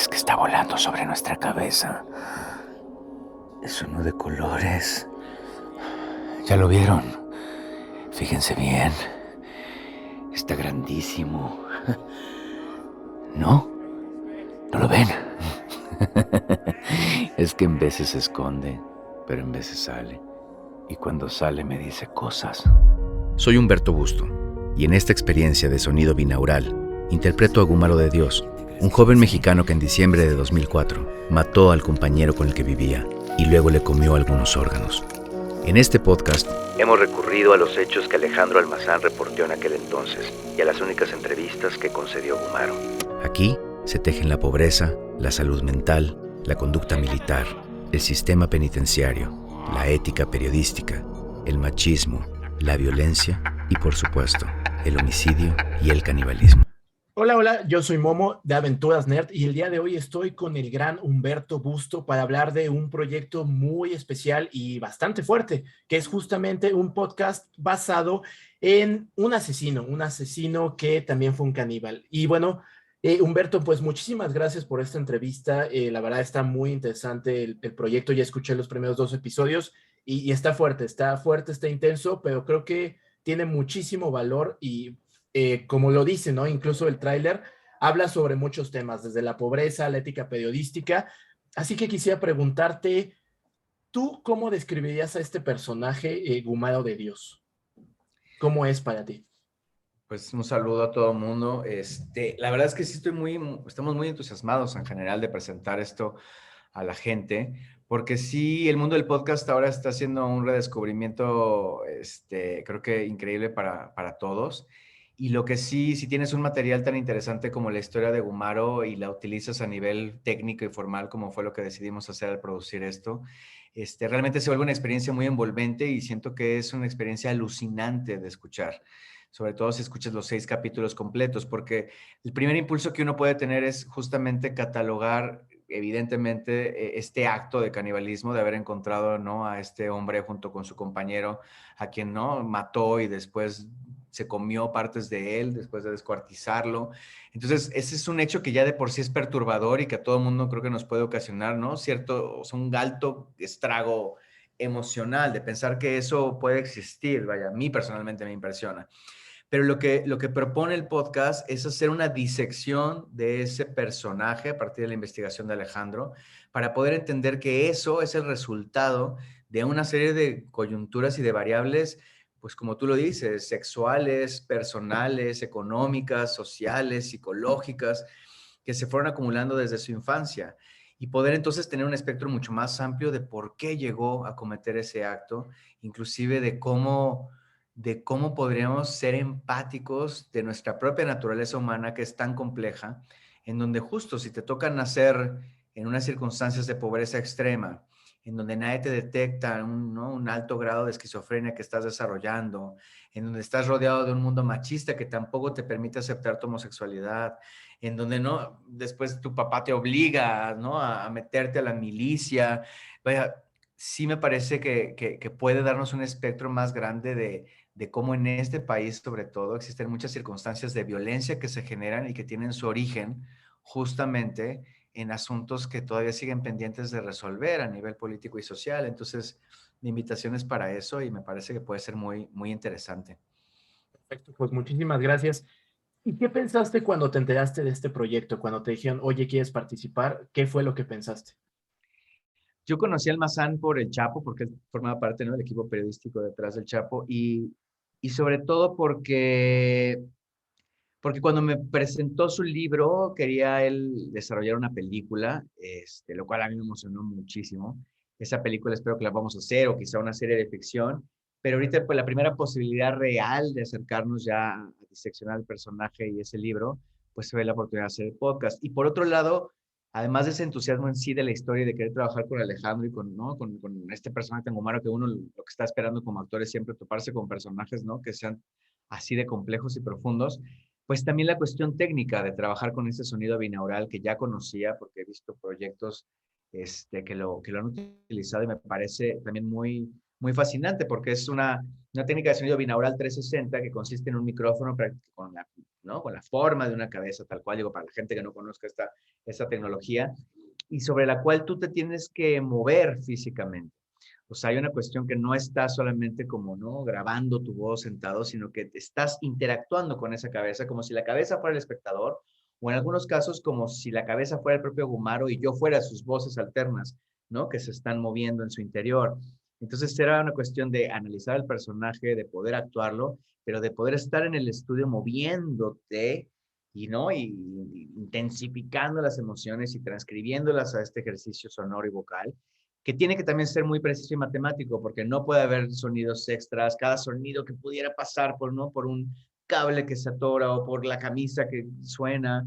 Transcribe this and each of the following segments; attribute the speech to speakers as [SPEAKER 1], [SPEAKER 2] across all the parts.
[SPEAKER 1] ves que está volando sobre nuestra cabeza? Es uno de colores. ¿Ya lo vieron? Fíjense bien. Está grandísimo. ¿No? ¿No lo ven? Es que en veces se esconde, pero en veces sale. Y cuando sale me dice cosas.
[SPEAKER 2] Soy Humberto Busto, y en esta experiencia de sonido binaural, interpreto a Gumaro de Dios, un joven mexicano que en diciembre de 2004 mató al compañero con el que vivía y luego le comió algunos órganos. En este podcast hemos recurrido a los hechos que Alejandro Almazán reportó en aquel entonces y a las únicas entrevistas que concedió Gumaro. Aquí se tejen la pobreza, la salud mental, la conducta militar, el sistema penitenciario, la ética periodística, el machismo, la violencia y, por supuesto, el homicidio y el canibalismo.
[SPEAKER 3] Hola, hola, yo soy Momo de Aventuras Nerd y el día de hoy estoy con el gran Humberto Busto para hablar de un proyecto muy especial y bastante fuerte, que es justamente un podcast basado en un asesino que también fue un caníbal. Y bueno, Humberto, pues muchísimas gracias por esta entrevista. La verdad está muy interesante el proyecto, ya escuché los primeros 2 episodios y está fuerte, está intenso, pero creo que tiene muchísimo valor y como lo dice, ¿no? Incluso el tráiler habla sobre muchos temas, desde la pobreza, la ética periodística. Así que quisiera preguntarte, ¿tú cómo describirías a este personaje, Gumaro de Dios? ¿Cómo es para ti?
[SPEAKER 4] Pues un saludo a todo el mundo. La verdad es que sí estamos muy entusiasmados en general de presentar esto a la gente, porque sí, el mundo del podcast ahora está haciendo un redescubrimiento, creo que increíble para todos. Y lo que sí, si tienes un material tan interesante como la historia de Gumaro y la utilizas a nivel técnico y formal, como fue lo que decidimos hacer al producir esto, realmente se vuelve una experiencia muy envolvente y siento que es una experiencia alucinante de escuchar, sobre todo si escuchas los 6 capítulos completos, porque el primer impulso que uno puede tener es justamente catalogar, evidentemente, este acto de canibalismo, de haber encontrado, ¿no?, a este hombre junto con su compañero, a quien, ¿no?, mató y después se comió partes de él, después de descuartizarlo. Entonces, ese es un hecho que ya de por sí es perturbador y que a todo mundo creo que nos puede ocasionar, ¿no?, cierto, o sea, un alto estrago emocional de pensar que eso puede existir. Vaya, a mí personalmente me impresiona. Pero lo que propone el podcast es hacer una disección de ese personaje a partir de la investigación de Alejandro para poder entender que eso es el resultado de una serie de coyunturas y de variables, pues como tú lo dices, sexuales, personales, económicas, sociales, psicológicas, que se fueron acumulando desde su infancia y poder entonces tener un espectro mucho más amplio de por qué llegó a cometer ese acto, inclusive de cómo podríamos ser empáticos de nuestra propia naturaleza humana, que es tan compleja, en donde justo si te toca nacer en unas circunstancias de pobreza extrema, en donde nadie te detecta ¿no?, un alto grado de esquizofrenia que estás desarrollando, en donde estás rodeado de un mundo machista que tampoco te permite aceptar tu homosexualidad, en donde no después tu papá te obliga, ¿no?, a meterte a la milicia. Vaya, sí me parece que puede darnos un espectro más grande de cómo en este país, sobre todo, existen muchas circunstancias de violencia que se generan y que tienen su origen justamente en asuntos que todavía siguen pendientes de resolver a nivel político y social. Entonces, mi invitación es para eso y me parece que puede ser muy, muy interesante.
[SPEAKER 3] Perfecto, pues muchísimas gracias. ¿Y qué pensaste cuando te enteraste de este proyecto? Cuando te dijeron, oye, ¿quieres participar? ¿Qué fue lo que pensaste?
[SPEAKER 4] Yo conocí al Mazán por el Chapo, porque él formaba parte, ¿no?, del equipo periodístico detrás del Chapo, y sobre todo porque cuando me presentó su libro, quería él desarrollar una película, lo cual a mí me emocionó muchísimo. Esa película espero que la vamos a hacer, o quizá una serie de ficción, pero ahorita pues la primera posibilidad real de acercarnos ya a diseccionar el personaje y ese libro, pues se ve la oportunidad de hacer el podcast. Y por otro lado, además de ese entusiasmo en sí de la historia y de querer trabajar con Alejandro y con, ¿no?, con este personaje tan humano, que uno lo que está esperando como actor es siempre toparse con personajes, ¿no?, que sean así de complejos y profundos, pues también la cuestión técnica de trabajar con ese sonido binaural que ya conocía porque he visto proyectos que lo han utilizado y me parece también muy, muy fascinante porque es una técnica de sonido binaural 360 que consiste en un micrófono con ¿no? Con la forma de una cabeza tal cual, digo, para la gente que no conozca esta tecnología, y sobre la cual tú te tienes que mover físicamente. O sea, hay una cuestión que no estás solamente como, ¿no? Grabando tu voz sentado, sino que te estás interactuando con esa cabeza como si la cabeza fuera el espectador, o en algunos casos como si la cabeza fuera el propio Gumaro y yo fuera sus voces alternas, ¿no? Que se están moviendo en su interior. Entonces era una cuestión de analizar el personaje, de poder actuarlo, pero de poder estar en el estudio moviéndote y, ¿no? Y intensificando las emociones y transcribiéndolas a este ejercicio sonoro y vocal, que tiene que también ser muy preciso y matemático, porque no puede haber sonidos extras, cada sonido que pudiera pasar por, ¿no? Por un cable que se atora o por la camisa que suena,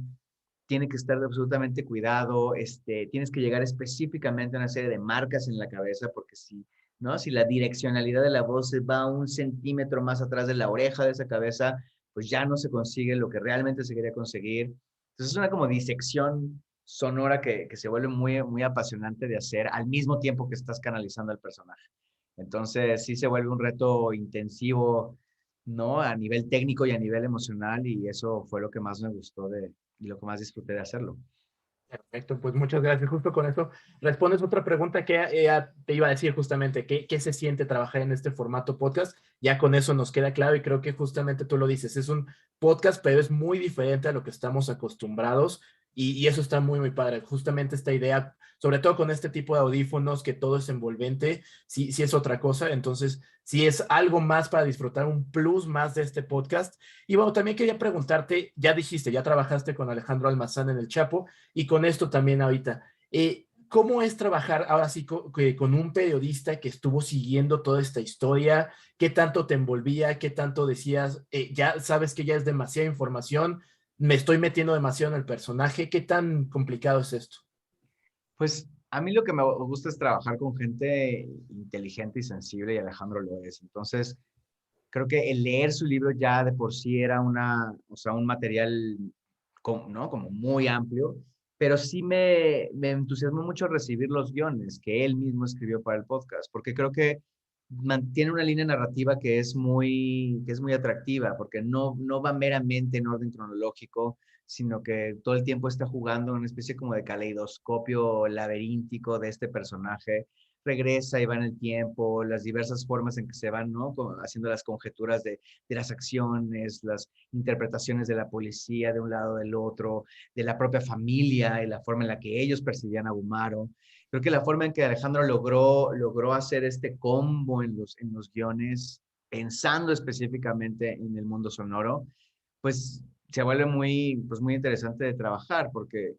[SPEAKER 4] tiene que estar absolutamente cuidado, tienes que llegar específicamente a una serie de marcas en la cabeza, porque si, ¿no? Si la direccionalidad de la voz se va 1 centímetro más atrás de la oreja de esa cabeza, pues ya no se consigue lo que realmente se quería conseguir. Entonces es una como disección sonora que se vuelve muy, muy apasionante de hacer al mismo tiempo que estás canalizando al personaje. Entonces sí se vuelve un reto intensivo, ¿no? A nivel técnico y a nivel emocional, y eso fue lo que más me gustó y lo que más disfruté de hacerlo.
[SPEAKER 3] Perfecto, pues muchas gracias. Justo con eso respondes otra pregunta que te iba a decir justamente, ¿qué se siente trabajar en este formato podcast? Ya con eso nos queda claro y creo que justamente tú lo dices, es un podcast, pero es muy diferente a lo que estamos acostumbrados y eso está muy, muy padre. Justamente esta idea, sobre todo con este tipo de audífonos, que todo es envolvente, sí es otra cosa, entonces sí es algo más para disfrutar, un plus más de este podcast. Y bueno, también quería preguntarte, ya dijiste, ya trabajaste con Alejandro Almazán en El Chapo, y con esto también ahorita, ¿cómo es trabajar ahora sí con un periodista que estuvo siguiendo toda esta historia? ¿Qué tanto te envolvía? ¿Qué tanto decías, ya sabes que ya es demasiada información, me estoy metiendo demasiado en el personaje? ¿Qué tan complicado es esto?
[SPEAKER 4] Pues a mí lo que me gusta es trabajar con gente inteligente y sensible, y Alejandro lo es. Entonces, creo que el leer su libro ya de por sí era o sea, un material, ¿no? Como muy amplio, pero sí me entusiasmó mucho recibir los guiones que él mismo escribió para el podcast, porque creo que mantiene una línea narrativa que es muy atractiva, porque no va meramente en orden cronológico, sino que todo el tiempo está jugando en una especie como de caleidoscopio laberíntico de este personaje, regresa y va en el tiempo, las diversas formas en que se van, ¿no? Haciendo las conjeturas de las acciones, las interpretaciones de la policía de un lado del otro, de la propia familia y la forma en la que ellos percibían a Gumaro. Creo que la forma en que Alejandro logró hacer este combo en los guiones, pensando específicamente en el mundo sonoro, pues se vuelve pues muy interesante de trabajar, porque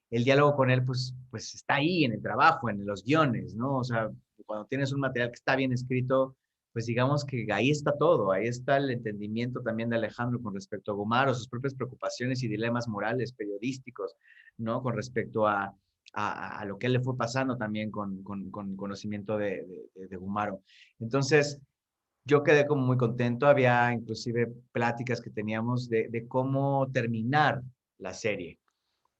[SPEAKER 4] el diálogo con él, pues está ahí en el trabajo, en los guiones, ¿no? O sea, cuando tienes un material que está bien escrito, pues digamos que ahí está todo, ahí está el entendimiento también de Alejandro con respecto a Gomaro, sus propias preocupaciones y dilemas morales, periodísticos, ¿no? Con respecto a lo que él le fue pasando también con conocimiento de Gumaro. Entonces, yo quedé como muy contento, había inclusive pláticas que teníamos de cómo terminar la serie,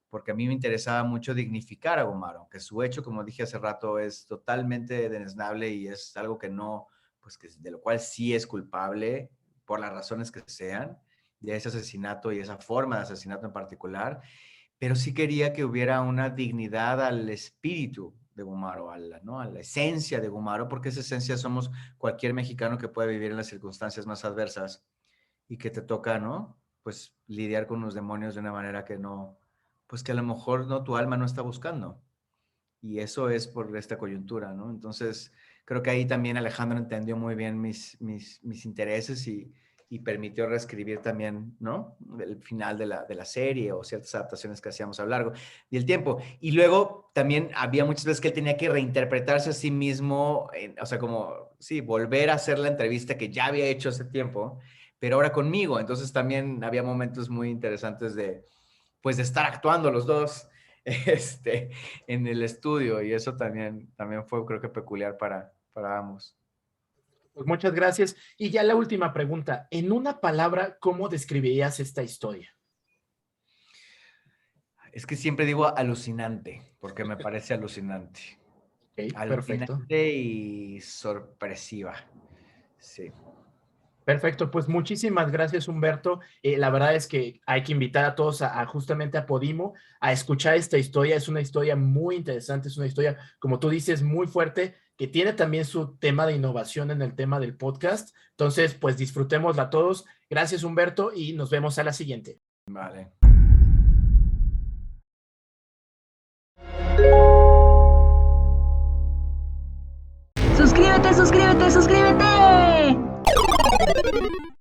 [SPEAKER 4] porque a mí me interesaba mucho dignificar a Gumaro, que su hecho, como dije hace rato, es totalmente deleznable y es algo que no, pues que de lo cual sí es culpable por las razones que sean, de ese asesinato y esa forma de asesinato en particular, pero sí quería que hubiera una dignidad al espíritu de Gumaro, ¿no? A la esencia de Gumaro, porque esa esencia somos cualquier mexicano que puede vivir en las circunstancias más adversas y que te toca, ¿no? Pues lidiar con los demonios de una manera que no, pues que a lo mejor no tu alma no está buscando. Y eso es por esta coyuntura, ¿no? Entonces, creo que ahí también Alejandro entendió muy bien mis intereses y permitió reescribir también, ¿no? El final de la serie o ciertas adaptaciones que hacíamos a lo largo del tiempo. Y luego también había muchas veces que él tenía que reinterpretarse a sí mismo, o sea, como, sí, volver a hacer la entrevista que ya había hecho hace tiempo, pero ahora conmigo. Entonces también había momentos muy interesantes pues, de estar actuando los dos en el estudio, y eso también fue, creo que, peculiar para ambos.
[SPEAKER 3] Pues muchas gracias. Y ya la última pregunta, en una palabra, ¿cómo describirías esta historia?
[SPEAKER 4] Es que siempre digo alucinante, porque me parece alucinante.
[SPEAKER 3] Ok, perfecto.
[SPEAKER 4] Alucinante y sorpresiva. Sí.
[SPEAKER 3] Perfecto, pues muchísimas gracias, Humberto. La verdad es que hay que invitar a todos justamente a Podimo a escuchar esta historia. Es una historia muy interesante, es una historia, como tú dices, muy fuerte, que tiene también su tema de innovación en el tema del podcast. Entonces, pues disfrutémosla todos. Gracias, Humberto, y nos vemos a la siguiente.
[SPEAKER 4] Vale.